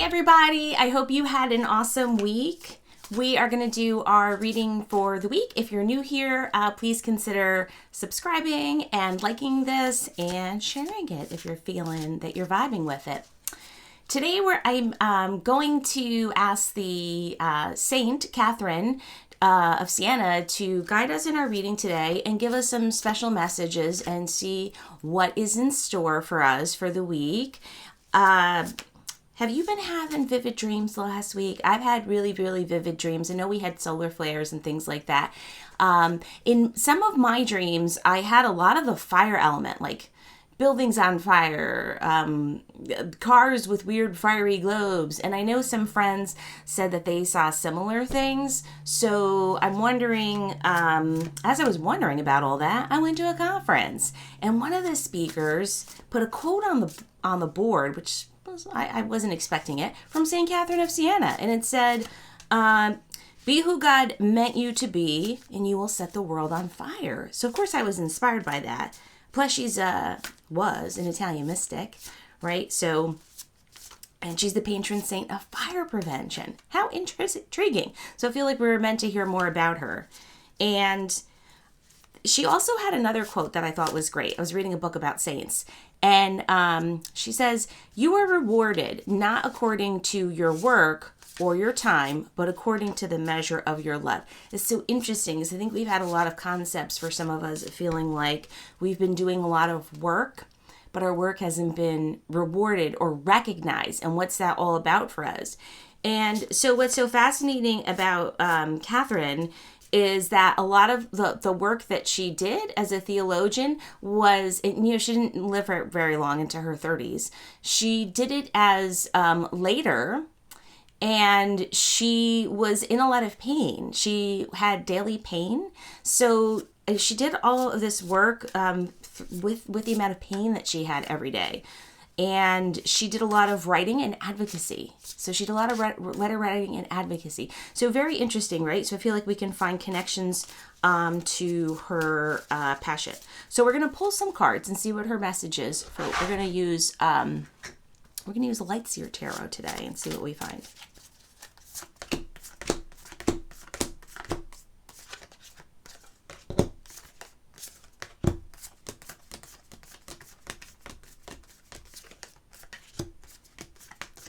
everybody. I hope you had an awesome week. We are going to do our reading for the week. If you're new here, please consider subscribing and liking this and sharing it if you're feeling that you're vibing with it. Today I'm going to ask the Saint Catherine of Siena to guide us in our reading today and give us some special messages and see what is in store for us for the week. Have you been having vivid dreams last week? I've had really, really vivid dreams. I know we had solar flares and things like that. In some of my dreams, I had a lot of the fire element, like buildings on fire, cars with weird fiery globes. And I know some friends said that they saw similar things. So I'm wondering, as I was wondering about all that, I went to a conference and one of the speakers put a quote on the board, which I wasn't expecting it, from St. Catherine of Siena. And it said, be who God meant you to be, and you will set the world on fire. So, of course, I was inspired by that. Plus, she's was an Italian mystic, right? So, and she's the patron saint of fire prevention. How intriguing. So I feel like we were meant to hear more about her. And she also had another quote that I thought was great. I was reading a book about saints. And she says, you are rewarded not according to your work or your time, but according to the measure of your love. It's so interesting because I think we've had a lot of concepts for some of us feeling like we've been doing a lot of work, but our work hasn't been rewarded or recognized. And what's that all about for us? And so what's so fascinating about Catherine is that a lot of the work that she did as a theologian was, she didn't live very long into her 30s. She did it as later, and she was in a lot of pain. She had daily pain. So she did all of this work with the amount of pain that she had every day. And she did a lot of writing and advocacy. So she did a lot of letter writing and advocacy. So very interesting, right? So I feel like we can find connections to her passion. So we're going to pull some cards and see what her message is. We're going to use the Light Seer Tarot today and see what we find.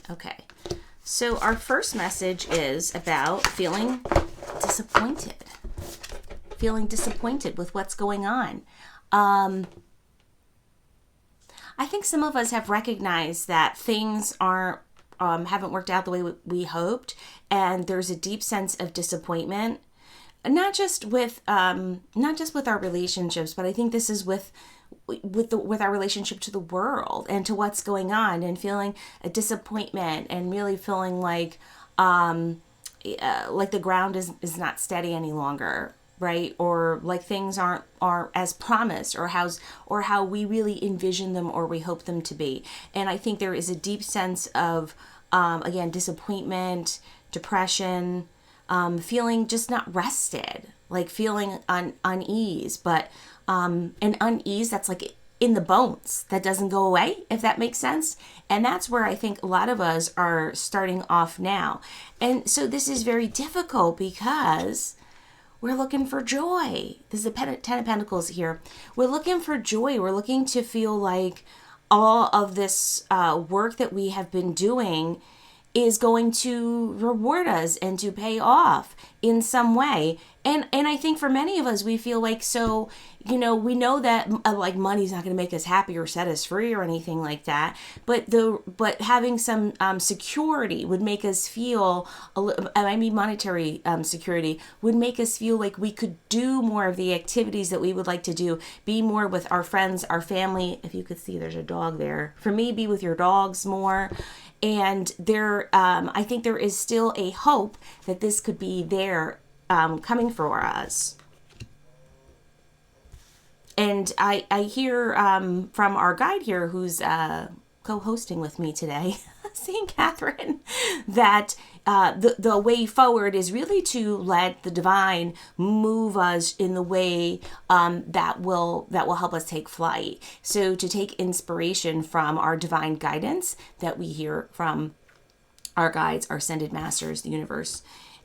Okay, so our first message is about feeling disappointed with what's going on. I think some of us have recognized that things haven't worked out the way we hoped, and there's a deep sense of disappointment, not just with our relationships, but I think this is with our relationship to the world and to what's going on, and feeling a disappointment and really feeling like the ground is not steady any longer, right? Or like things aren't as promised or how we really envision them or we hope them to be. And I think there is a deep sense of again, disappointment, depression, feeling just not rested, like feeling unease, but an unease that's like in the bones that doesn't go away, if that makes sense. And that's where I think a lot of us are starting off now. And so this is very difficult because we're looking for joy. This is the Ten of Pentacles here. We're looking for joy. We're looking to feel like all of this work that we have been doing is going to reward us and to pay off in some way. And I think for many of us, we feel like, so, we know that like money's not going to make us happy or set us free or anything like that. But having some security would make us feel, monetary security would make us feel like we could do more of the activities that we would like to do, be more with our friends, our family. If you could see, there's a dog there. For me, be with your dogs more. And I think there is still a hope that this could be there coming for us. And I hear from our guide here, who's co-hosting with me today, St. Catherine, that the way forward is really to let the divine move us in the way that will help us take flight. So to take inspiration from our divine guidance that we hear from our guides, our ascended masters, the universe.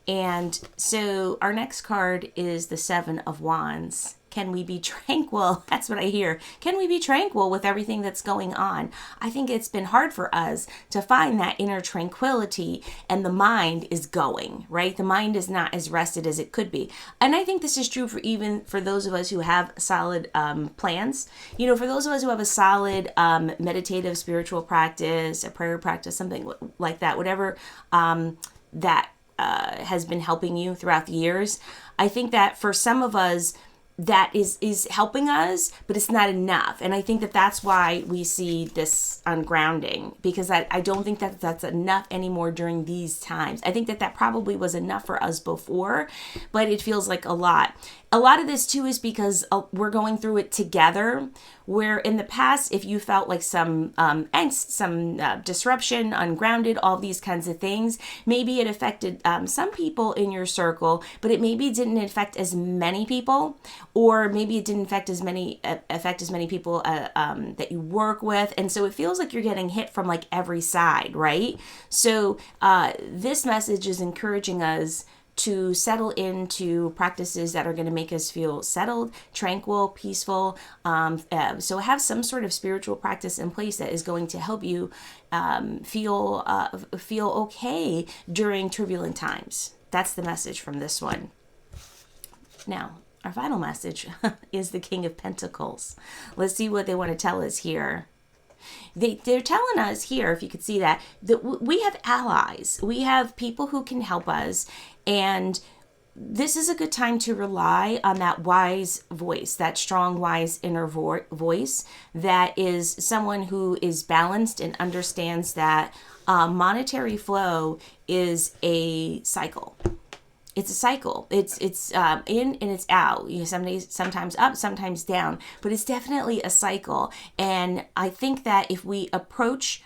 And so our next card is the Seven of Wands. Can we be tranquil? That's what I hear. Can we be tranquil with everything that's going on? I think it's been hard for us to find that inner tranquility, and the mind is going, right? The mind is not as rested as it could be. And I think this is true for even for those of us who have solid plans. You know, for those of us who have a solid meditative spiritual practice, a prayer practice, something like that, whatever that has been helping you throughout the years. I think that for some of us, that is helping us, but it's not enough. And I think that that's why we see this ungrounding, because I don't think that that's enough anymore during these times. I think that that probably was enough for us before, but it feels like a lot. A lot of this too is because we're going through it together, where in the past, if you felt like some angst, some disruption, ungrounded, all these kinds of things, maybe it affected some people in your circle, but it maybe didn't affect as many people, or maybe it didn't affect as many people that you work with. And so it feels like you're getting hit from like every side, right? So this message is encouraging us to settle into practices that are going to make us feel settled, tranquil, peaceful. So have some sort of spiritual practice in place that is going to help you feel okay during turbulent times. That's the message from this one. Now, our final message is the King of Pentacles. Let's see what they want to tell us here. They're telling us here, if you could see that we have allies. We have people who can help us. And this is a good time to rely on that wise voice, that strong, wise inner voice that is someone who is balanced and understands that monetary flow is a cycle. It's a cycle. It's in and it's out. You know, some days, sometimes up, sometimes down, but it's definitely a cycle. And I think that if we approach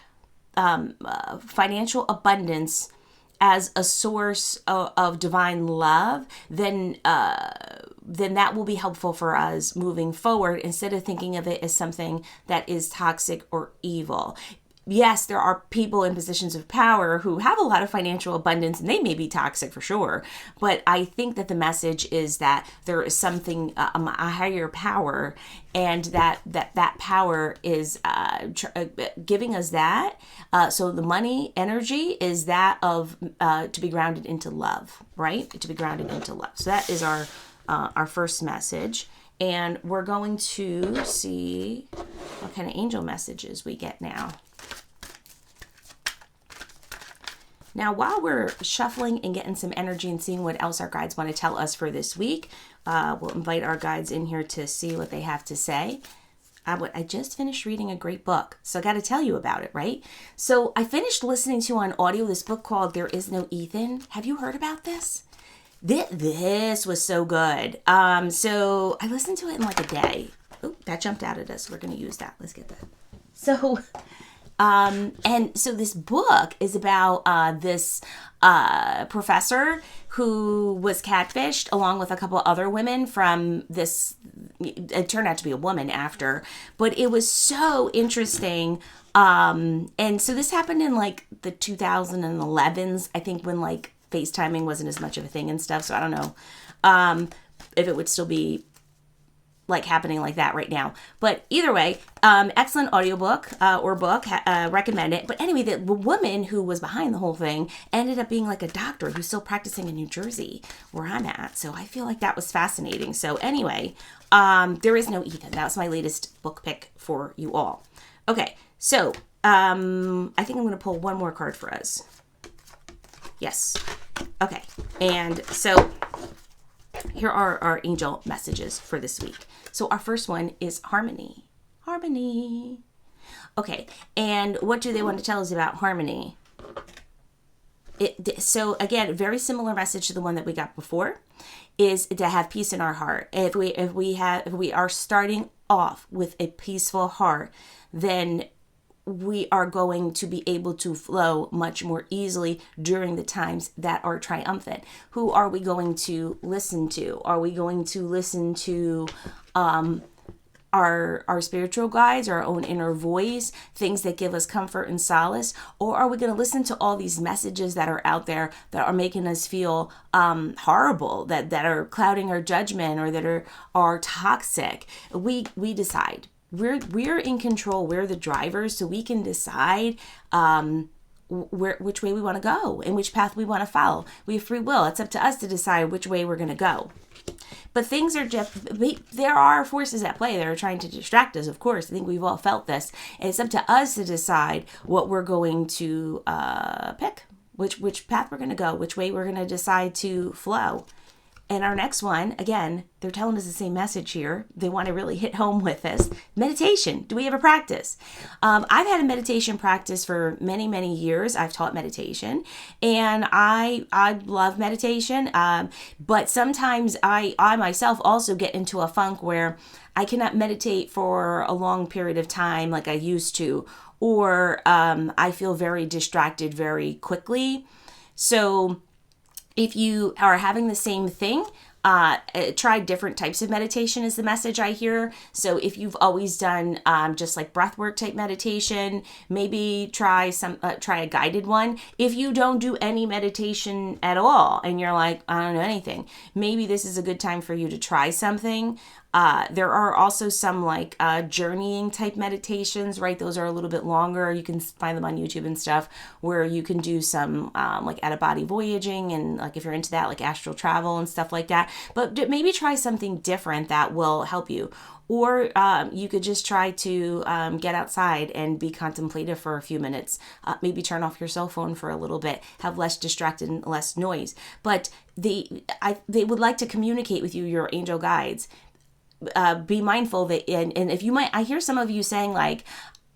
financial abundance as a source of divine love, then that will be helpful for us moving forward, instead of thinking of it as something that is toxic or evil. Yes, there are people in positions of power who have a lot of financial abundance, and they may be toxic for sure. But I think that the message is that there is something, a higher power, and that power is giving us that. So the money energy is that of to be grounded into love, right? To be grounded into love. So that is our first message. And we're going to see what kind of angel messages we get now. Now, while we're shuffling and getting some energy and seeing what else our guides want to tell us for this week, we'll invite our guides in here to see what they have to say. I just finished reading a great book, so I got to tell you about it, right? So I finished listening to on audio this book called There Is No Ethan. Have you heard about this? This was so good. So I listened to it in like a day. Oh, that jumped out at us. We're going to use that. Let's get that. So... and so this book is about this professor who was catfished along with a couple other women from this. It turned out to be a woman after, but it was so interesting. And so this happened in like the 2011s, I think, when like FaceTiming wasn't as much of a thing and stuff. So I don't know if it would still be like happening like that right now. But either way, excellent audiobook or book, recommend it. But anyway, the woman who was behind the whole thing ended up being like a doctor who's still practicing in New Jersey, where I'm at. So I feel like that was fascinating. So anyway, There Is No Ethan. That was my latest book pick for you all. Okay, so I think I'm going to pull one more card for us. Yes. Okay, and so here are our angel messages for this week. So our first one is harmony. Harmony. Okay, and what do they want to tell us about harmony? So again, very similar message to the one that we got before, is to have peace in our heart. If we are starting off with a peaceful heart, then we are going to be able to flow much more easily during the times that are triumphant. Who are we going to listen to? Are we going to listen to our spiritual guides, our own inner voice, things that give us comfort and solace? Or are we going to listen to all these messages that are out there that are making us feel horrible, that are clouding our judgment, or that are toxic? We decide. We're in control. We're the drivers, so we can decide which way we want to go and which path we want to follow. We have free will. It's up to us to decide which way we're going to go. But things are just, there are forces at play that are trying to distract us, of course. I think we've all felt this. And it's up to us to decide what we're going to pick, which path we're going to go, which way we're going to decide to flow. And our next one, again, they're telling us the same message here. They want to really hit home with this. Meditation. Do we have a practice? I've had a meditation practice for many, many years. I've taught meditation, and I love meditation. But sometimes I myself also get into a funk where I cannot meditate for a long period of time like I used to, or I feel very distracted very quickly. So if you are having the same thing, try different types of meditation is the message I hear. So if you've always done just like breathwork type meditation, maybe try a guided one. If you don't do any meditation at all and you're like, I don't know anything, maybe this is a good time for you to try something. There are also some like journeying type meditations, right? Those are a little bit longer. You can find them on YouTube and stuff, where you can do some like out of body voyaging, and like if you're into that, like astral travel and stuff like that. But maybe try something different that will help you. Or you could just try to get outside and be contemplative for a few minutes. Maybe turn off your cell phone for a little bit, have less distracted and less noise. But they would like to communicate with you, your angel guides. Be mindful that, and if you might, I hear some of you saying like,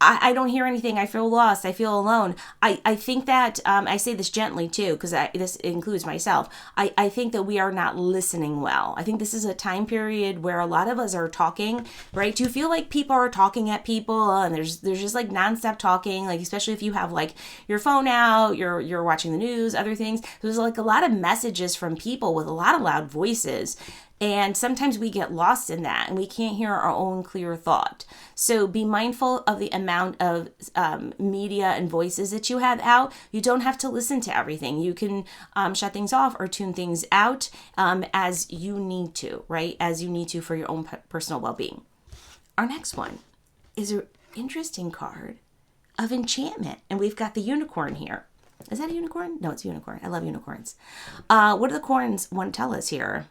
I don't hear anything. I feel lost. I feel alone. I think that, I say this gently too, because this includes myself. I think that we are not listening well. I think this is a time period where a lot of us are talking, right? Do you feel like people are talking at people, and there's just like nonstop talking, like especially if you have like your phone out, you're watching the news, other things. There's like a lot of messages from people with a lot of loud voices. And sometimes we get lost in that and we can't hear our own clear thought. So be mindful of the amount of media and voices that you have out. You don't have to listen to everything. You can shut things off or tune things out as you need to, right? As you need to for your own personal well-being. Our next one is an interesting card of enchantment. And we've got the unicorn here. Is that a unicorn? No, it's a unicorn. I love unicorns. What do the corns want to tell us here?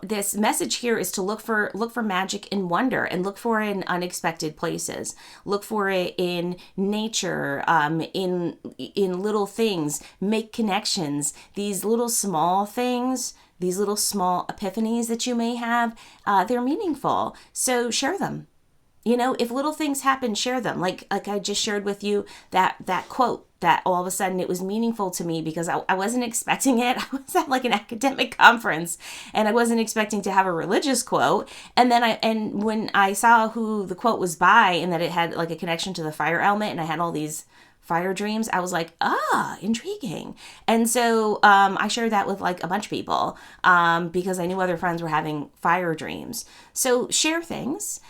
This message here is to look for magic and wonder, and look for it in unexpected places. Look for it in nature, in little things. Make connections. These little small things, these little small epiphanies that you may have, they're meaningful. So share them. You know, if little things happen, share them. Like I just shared with you that quote that all of a sudden it was meaningful to me because I wasn't expecting it. I was at like an academic conference and I wasn't expecting to have a religious quote. And then when I saw who the quote was by and that it had like a connection to the fire element, and I had all these fire dreams, I was like, intriguing. And so I shared that with like a bunch of people because I knew other friends were having fire dreams. So share things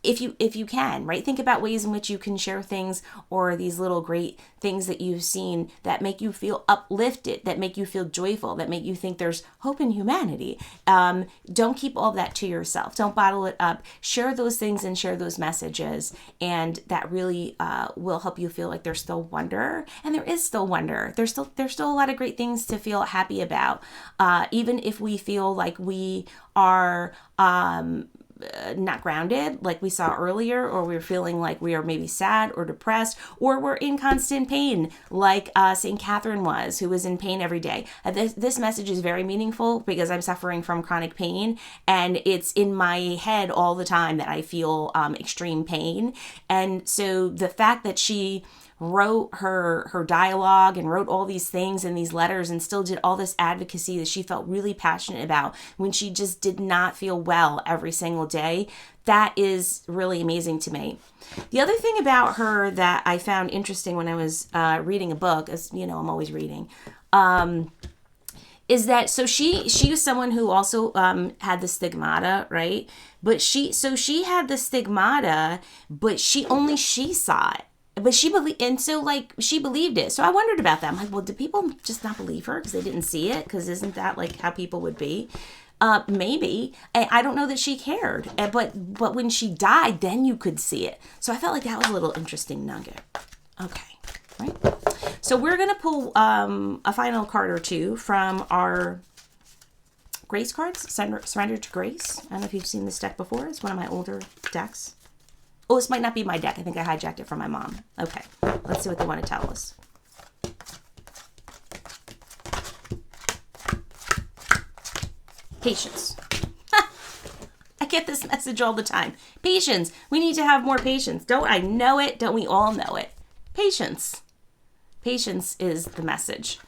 if you can, right? Think about ways in which you can share things, or these little great things that you've seen that make you feel uplifted, that make you feel joyful, that make you think there's hope in humanity. Don't keep all that to yourself. Don't bottle it up. Share those things and share those messages, and that really will help you feel like there's still wonder, and there is still wonder. There's still a lot of great things to feel happy about, even if we feel like we are not grounded, like we saw earlier, or we're feeling like we are maybe sad or depressed, or we're in constant pain, like St. Catherine was, who was in pain every day. This message is very meaningful because I'm suffering from chronic pain, and it's in my head all the time that I feel extreme pain. And so the fact that she wrote her dialogue and wrote all these things in these letters and still did all this advocacy that she felt really passionate about when she just did not feel well every single day, that is really amazing to me. The other thing about her that I found interesting when I was reading a book, as you know, I'm always reading, is that so she was someone who also had the stigmata, right? But she had the stigmata, but she saw it. But she believed, and so like she believed it. So I wondered about that. I'm like, well, do people just not believe her because they didn't see it? Because isn't that like how people would be? Maybe. I don't know that she cared. But when she died, then you could see it. So I felt like that was a little interesting nugget. Okay, right? So we're going to pull a final card or two from our Grace cards, Surrender to Grace. I don't know if you've seen this deck before. It's one of my older decks. Oh, this might not be my deck. I think I hijacked it from my mom. Okay, let's see what they want to tell us. Patience. I get this message all the time. Patience. We need to have more patience. Don't I know it? Don't we all know it? Patience. Patience is the message.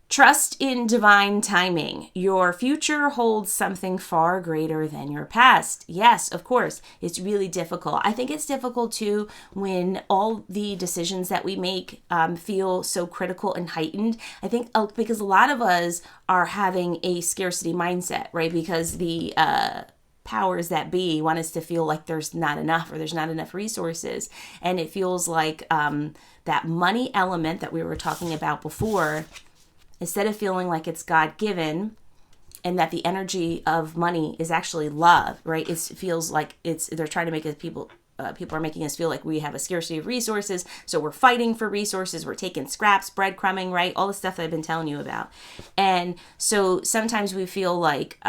Trust in divine timing. Your future holds something far greater than your past. Yes, of course, it's really difficult. I think it's difficult too when all the decisions that we make feel so critical and heightened. I think because a lot of us are having a scarcity mindset, right? Because the powers that be want us to feel like there's not enough or there's not enough resources. And it feels like that money element that we were talking about before, instead of feeling like it's God-given and that the energy of money is actually love, right? It feels like they're trying to make it people are making us feel like we have a scarcity of resources. So we're fighting for resources. We're taking scraps, breadcrumbing, right? All the stuff that I've been telling you about. And so sometimes we feel like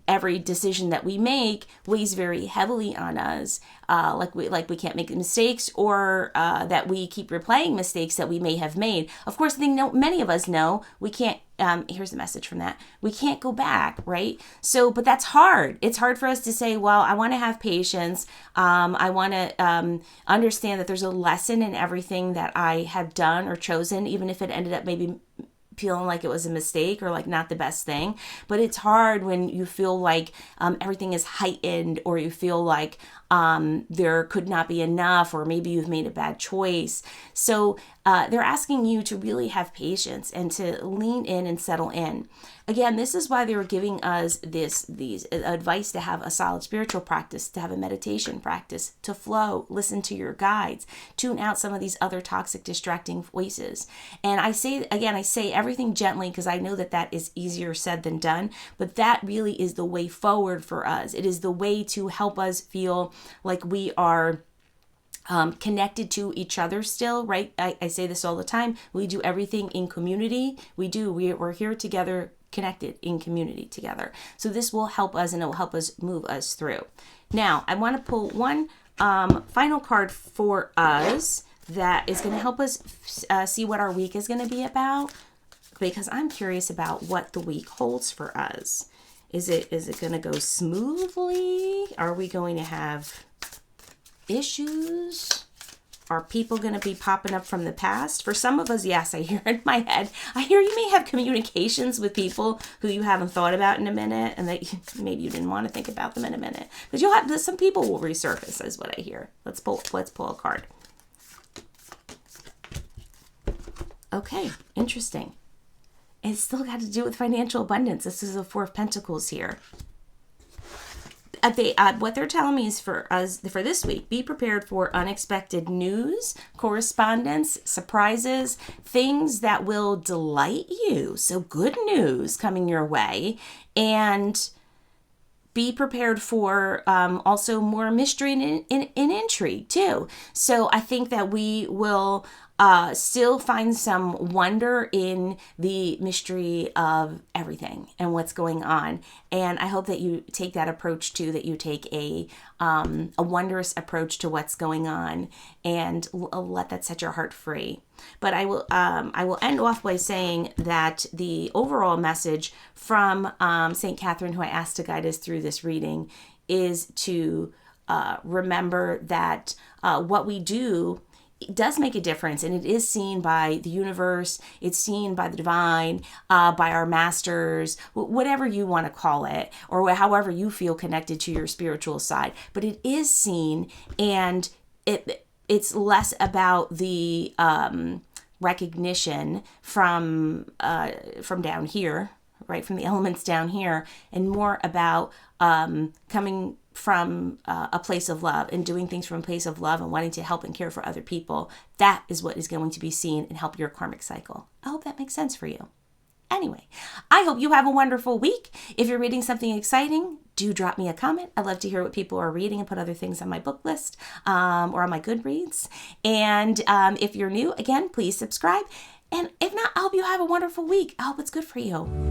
every decision that we make weighs very heavily on us, like we can't make mistakes, or that we keep replaying mistakes that we may have made. Of course, I think many of us know we can't. Here's the message from that: we can't go back, right? So, but that's hard. It's hard for us to say, well, I want to have patience. I want to understand that there's a lesson in everything that I have done or chosen, even if it ended up maybe feeling like it was a mistake or like not the best thing. But it's hard when you feel like everything is heightened, or you feel like there could not be enough, or maybe you've made a bad choice. So they're asking you to really have patience and to lean in and settle in. Again, this is why they were giving us these advice to have a solid spiritual practice, to have a meditation practice, to flow, listen to your guides, tune out some of these other toxic, distracting voices. And I say everything gently because I know that is easier said than done, but that really is the way forward for us. It is the way to help us feel like we are connected to each other still, right? I say this all the time. We do everything in community. We're here together, connected in community together. So this will help us, and it will help us move us through. Now, I want to pull one final card for us that is going to help us see what our week is going to be about, because I'm curious about what the week holds for us. Is it going to go smoothly? Are we going to have issues? Are people going to be popping up from the past? For some of us, yes, I hear in my head. I hear you may have communications with people who you haven't thought about in a minute, and that maybe you didn't want to think about them in a minute. But you'll have some people will resurface, is what I hear. Let's pull a card. Okay, interesting. It's still got to do with financial abundance. This is the Four of Pentacles here. What they're telling me is for us for this week, be prepared for unexpected news, correspondence, surprises, things that will delight you. So good news coming your way, and be prepared for also more mystery and intrigue too. So I think that we will still find some wonder in the mystery of everything and what's going on. And I hope that you take that approach too, that you take a wondrous approach to what's going on, and let that set your heart free. But I will end off by saying that the overall message from St. Catherine, who I asked to guide us through this reading, is to remember that what we do, it does make a difference, and it is seen by the universe, it's seen by the divine, by our masters, whatever you want to call it, or however you feel connected to your spiritual side. But it is seen, and it's less about the recognition from down here, right, from the elements down here, and more about coming from a place of love and doing things from a place of love and wanting to help and care for other people. That is what is going to be seen and help your karmic cycle. I hope that makes sense for you. Anyway, I hope you have a wonderful week. If you're reading something exciting, do drop me a comment. I love to hear what people are reading and put other things on my book list or on my Goodreads. And if you're new, again, please subscribe. And if not, I hope you have a wonderful week. I hope it's good for you.